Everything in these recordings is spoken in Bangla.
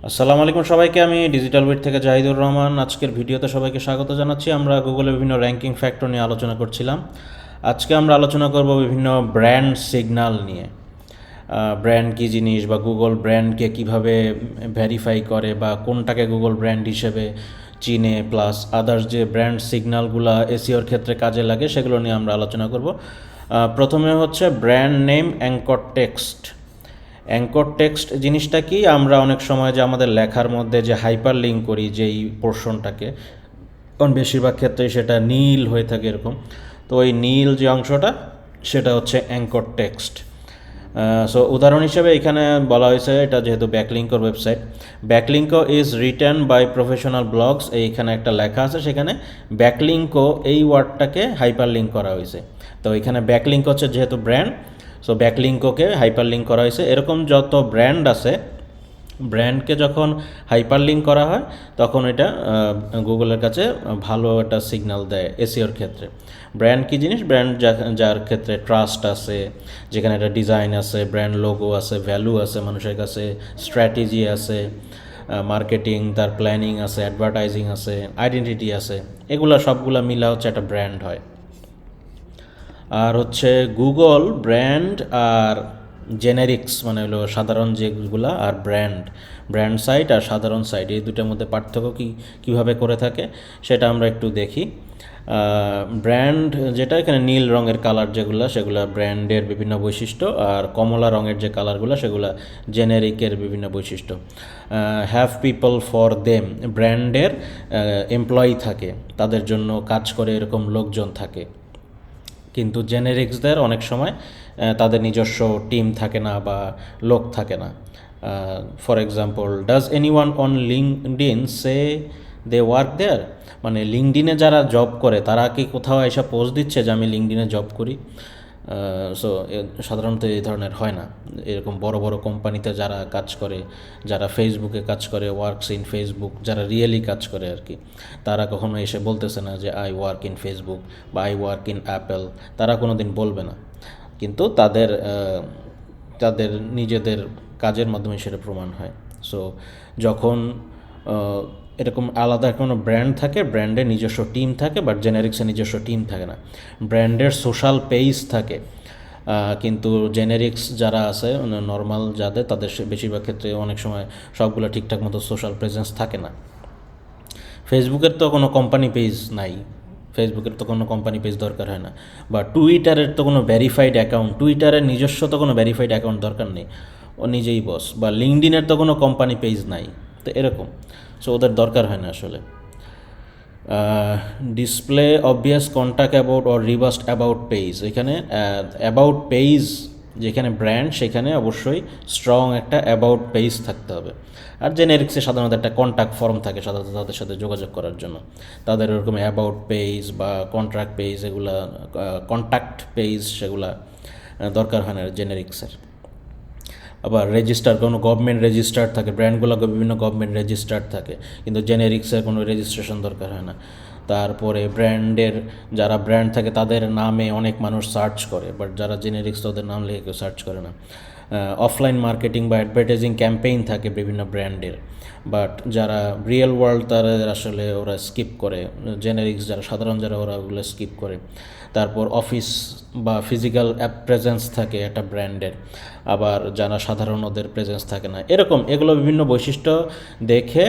আসসালামু আলাইকুম সবাইকে। আমি ডিজিটাল উইট থেকে জাহিদুর রহমান। আজকের ভিডিওতে সবাইকে স্বাগত জানাচ্ছি। আমরা গুগলের বিভিন্ন র্যাঙ্কিং ফ্যাক্টর নিয়ে আলোচনা করছিলাম। আজকে আমরা আলোচনা করব বিভিন্ন ব্র্যান্ড সিগন্যাল নিয়ে। ব্র্যান্ড কী জিনিস, বা গুগল ব্র্যান্ডকে কিভাবে ভেরিফাই করে, বা কোনটাকে গুগল ব্র্যান্ড হিসেবে চিনে, প্লাস আদার্স যে ব্র্যান্ড সিগন্যালগুলো এসইওর ক্ষেত্রে কাজে লাগে সেগুলো নিয়ে আমরা আলোচনা করব। প্রথমে হচ্ছে brand name anchor text. Anchor text জিনিসটা কি, আমরা অনেক সময় যে আমাদের লেখার মধ্যে যে হাইপার লিঙ্ক করি যেই পোর্শনটাকে, কারণ বেশিরভাগ ক্ষেত্রে সেটা নীল হয়ে থাকে এরকম, তো ওই নীল যে অংশটা সেটা হচ্ছে অ্যাঙ্কর টেক্সট। সো উদাহরণ হিসেবে এখানে বলা হয়েছে, এটা যেহেতু ব্যাকলিঙ্কর ওয়েবসাইট, ব্যাকলিঙ্কো is written by professional blogs, এইখানে একটা লেখা আছে, সেখানে ব্যাকলিঙ্কো এই ওয়ার্ডটাকে হাইপার লিঙ্ক করা হয়েছে। তো এখানে ব্যাকলিঙ্ক হচ্ছে যেহেতু ব্র্যান্ড, সো ব্যাকলিঙ্কোকে হাইপার লিঙ্ক করা হয়েছে। এরকম যত ব্র্যান্ড আছে, ব্র্যান্ডকে যখন হাইপার লিঙ্ক করা হয় তখন এটা গুগলের কাছে ভালো একটা সিগন্যাল দেয় এসইওর ক্ষেত্রে। ব্র্যান্ড কী জিনিস? ব্র্যান্ড যার ক্ষেত্রে ট্রাস্ট আছে, যেখানে একটা ডিজাইন আছে, ব্র্যান্ড লোগো আছে, ভ্যালু আছে মানুষের কাছে, স্ট্র্যাটেজি আছে, মার্কেটিং তার প্ল্যানিং আছে, অ্যাডভার্টাইজিং আছে, আইডেন্টিটি আছে, এগুলো সবগুলো মিলা হচ্ছে একটা ব্র্যান্ড হয়। আর হচ্ছে গুগল ব্র্যান্ড আর জেনেরিক্স, মানে হলো সাধারণ যেগুলো, আর ব্র্যান্ড সাইট আর সাধারণ সাইট, এই দুটোর মধ্যে পার্থক্য কীভাবে করে থাকে সেটা আমরা একটু দেখি। ব্র্যান্ড যেটা, এখানে নীল রঙের কালার যেগুলো সেগুলো ব্র্যান্ডের বিভিন্ন বৈশিষ্ট্য, আর কমলা রঙের যে কালারগুলো সেগুলো জেনেরিকের বিভিন্ন বৈশিষ্ট্য। হ্যাভ পিপল ফর দেম, ব্র্যান্ডের এমপ্লয়ি থাকে, তাদের জন্য কাজ করে এরকম লোকজন থাকে। কিন্তু জেনেরিক্সদের অনেক সময় তাদের নিজস্ব টিম থাকে না বা লোক থাকে না। For example, does anyone on LinkedIn say they work there, মানে লিঙ্কডিনে যারা জব করে তারা কি কোথাও এসব পোস্ট দিচ্ছে যে আমি লিঙ্কডিনে জব করি? সো সাধারণত এই ধরনের হয় না। এরকম বড় বড় কোম্পানিতে যারা কাজ করে, যারা ফেসবুকে কাজ করে, ওয়ার্কস ইন ফেসবুক, যারা রিয়েলি কাজ করে আর কি, তারা কখনো এসে বলতেছে না যে আই ওয়ার্ক ইন ফেসবুক বা আই ওয়ার্ক ইন অ্যাপেল, তারা কোনো দিন বলবে না। কিন্তু তাদের তাদের নিজেদের কাজের মাধ্যমে সেটা প্রমাণ হয়। সো যখন এরকম আলাদা কোনো ব্র্যান্ড থাকে, ব্র্যান্ডের নিজস্ব টিম থাকে, বাট জেনেরিক্সের নিজস্ব টিম থাকে না। ব্র্যান্ডের সোশ্যাল পেজ থাকে, কিন্তু জেনেরিক্স যারা আছে নর্মাল যাদের, তাদের বেশিরভাগ ক্ষেত্রে অনেক সময় সবগুলো ঠিকঠাক মতো সোশ্যাল প্রেজেন্স থাকে না। ফেসবুকের তো কোনো কোম্পানি পেজ নাই, ফেসবুকের তো কোনো কোম্পানি পেজ দরকার হয় না, বা টুইটারের তো কোনো ভেরিফাইড অ্যাকাউন্ট, টুইটারের নিজস্ব তো কোনো ভেরিফাইড অ্যাকাউন্ট দরকার নেই, ও নিজেই বস। বা লিঙ্কডিনের তো কোনো কোম্পানি পেজ নাই, তো এরকম। সো ওদের দরকার হয় না আসলে। Display obvious contact about or reversed about page, এখানে অ্যাবাউট পেজ যেখানে ব্র্যান্ড সেখানে অবশ্যই স্ট্রং একটা অ্যাবাউট পেজ থাকতে হবে। আর জেনেরিক্সে সাধারণত একটা কন্ট্যাক্ট ফর্ম থাকে সাধারণত তাদের সাথে যোগাযোগ করার জন্য, তাদের ওরকম অ্যাবাউট পেজ বা কন্ট্রাক্ট পেজ, এগুলা কন্ট্যাক্ট পেজ সেগুলা দরকার হয় না জেনেরিক্সের। আবার রেজিস্টার, কোনো গভর্নমেন্ট রেজিস্টার্ড থাকে, ব্র্যান্ডগুলোকে বিভিন্ন গভর্নমেন্ট রেজিস্টার্ড থাকে, কিন্তু জেনেরিক্সের কোনো রেজিস্ট্রেশন দরকার হয় না। তারপরে ব্র্যান্ডের যারা ব্র্যান্ড থাকে তাদের নামে অনেক মানুষ সার্চ করে, বাট যারা জেনেরিক্স তাদের নাম লিখে কেউ সার্চ করে না। অফলাইন মার্কেটিং বা অ্যাডভার্টাইজিং ক্যাম্পেইন থাকে বিভিন্ন ব্র্যান্ডের, বাট যারা রিয়েল ওয়ার্ল্ড তারা আসলে ওরা স্কিপ করে, জেনেরিক্স যারা সাধারণ যারা ওরা ওগুলো স্কিপ করে। তারপর অফিস বা ফিজিক্যাল অ্যাপ প্রেজেন্স থাকে একটা ব্র্যান্ডের, আবার যারা সাধারণ ওদের প্রেজেন্স থাকে না, এরকম এগুলো বিভিন্ন বৈশিষ্ট্য দেখে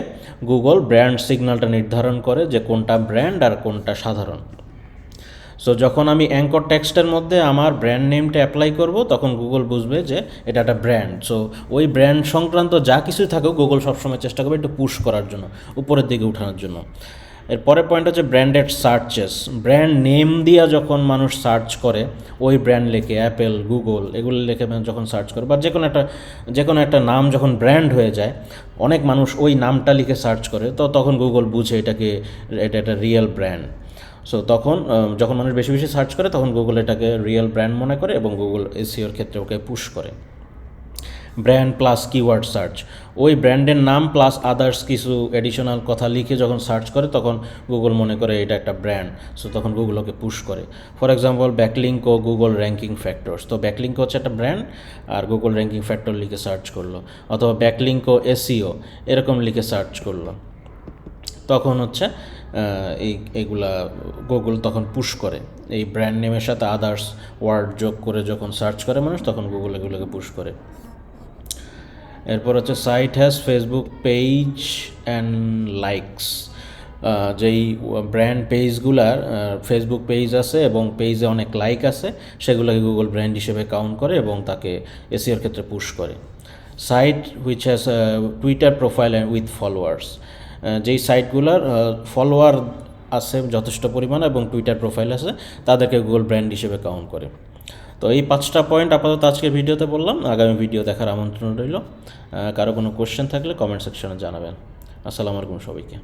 গুগল ব্র্যান্ড সিগন্যালটা নির্ধারণ করে যে কোনটা ব্র্যান্ড আর কোনটা সাধারণ। সো যখন আমি অ্যাঙ্কর টেক্সটের মধ্যে আমার ব্র্যান্ড নেমটা অ্যাপ্লাই করব, তখন গুগল বুঝবে যে এটা একটা ব্র্যান্ড। সো ওই ব্র্যান্ড সংক্রান্ত যা কিছু থাকুক গুগল সবসময় চেষ্টা করবে একটু পুশ করার জন্য, উপরের দিকে উঠানোর জন্য। এর পরের পয়েন্ট হচ্ছে ব্র্যান্ডেড সার্চেস। ব্র্যান্ড নেম দিয়া যখন মানুষ সার্চ করে, ওই ব্র্যান্ড লেখে অ্যাপেল, গুগল এগুলো লেখে যখন সার্চ করে, বা যে কোনো একটা নাম যখন ব্র্যান্ড হয়ে যায়, অনেক মানুষ ওই নামটা লিখে সার্চ করে, তো তখন গুগল বুঝে এটা একটা রিয়েল ব্র্যান্ড। সো তখন যখন মানুষ বেশি বেশি সার্চ করে তখন গুগল এটাকে রিয়েল ব্র্যান্ড মনে করে এবং গুগল এসইওর ক্ষেত্রে ওকে পুশ করে। ব্র্যান্ড প্লাস কিওয়ার্ড সার্চ, ওই ব্র্যান্ডের নাম প্লাস আদার্স কিছু এডিশনাল কথা লিখে যখন সার্চ করে তখন গুগল মনে করে এটা একটা ব্র্যান্ড, সো তখন গুগল ওকে পুশ করে। ফর এক্সাম্পল ব্যাকলিঙ্ক ও গুগল র্যাঙ্কিং ফ্যাক্টরস, তো ব্যাকলিঙ্ক হচ্ছে একটা ব্র্যান্ড আর গুগল র্যাঙ্কিং ফ্যাক্টর লিখে সার্চ করলো, অথবা ব্যাকলিঙ্ক ও এসইও এরকম লিখে সার্চ করলো, তখন হচ্ছে এইগুলা গুগল তখন পুশ করে। এই ব্র্যান্ড নেমের সাথে আদার্স ওয়ার্ড যোগ করে যখন সার্চ করে মানুষ, তখন গুগল এগুলোকে পুশ করে। এরপর হচ্ছে site has Facebook page and likes, যেই ব্র্যান্ড পেজগুলার ফেসবুক পেজ আছে এবং পেজে অনেক লাইক আছে, সেগুলোকে গুগল ব্র্যান্ড হিসেবে কাউন্ট করে এবং তাকে এসইওর ক্ষেত্রে পুশ করে। Site which has Twitter profile with followers, যেই সাইটগুলোর ফলোয়ার আছে যথেষ্ট পরিমাণ এবং টুইটার প্রোফাইল আছে, তাদেরকে গুগল ব্র্যান্ড হিসেবে কাউন্ট করে। তো এই 5টা পয়েন্ট আপাতত আজকের ভিডিওতে বললাম, আগামী ভিডিও দেখার আমন্ত্রণ রইল। কারো কোনো কোশ্চেন থাকলে কমেন্ট সেকশনে জানাবেন। আসসালামু আলাইকুম সবাইকে।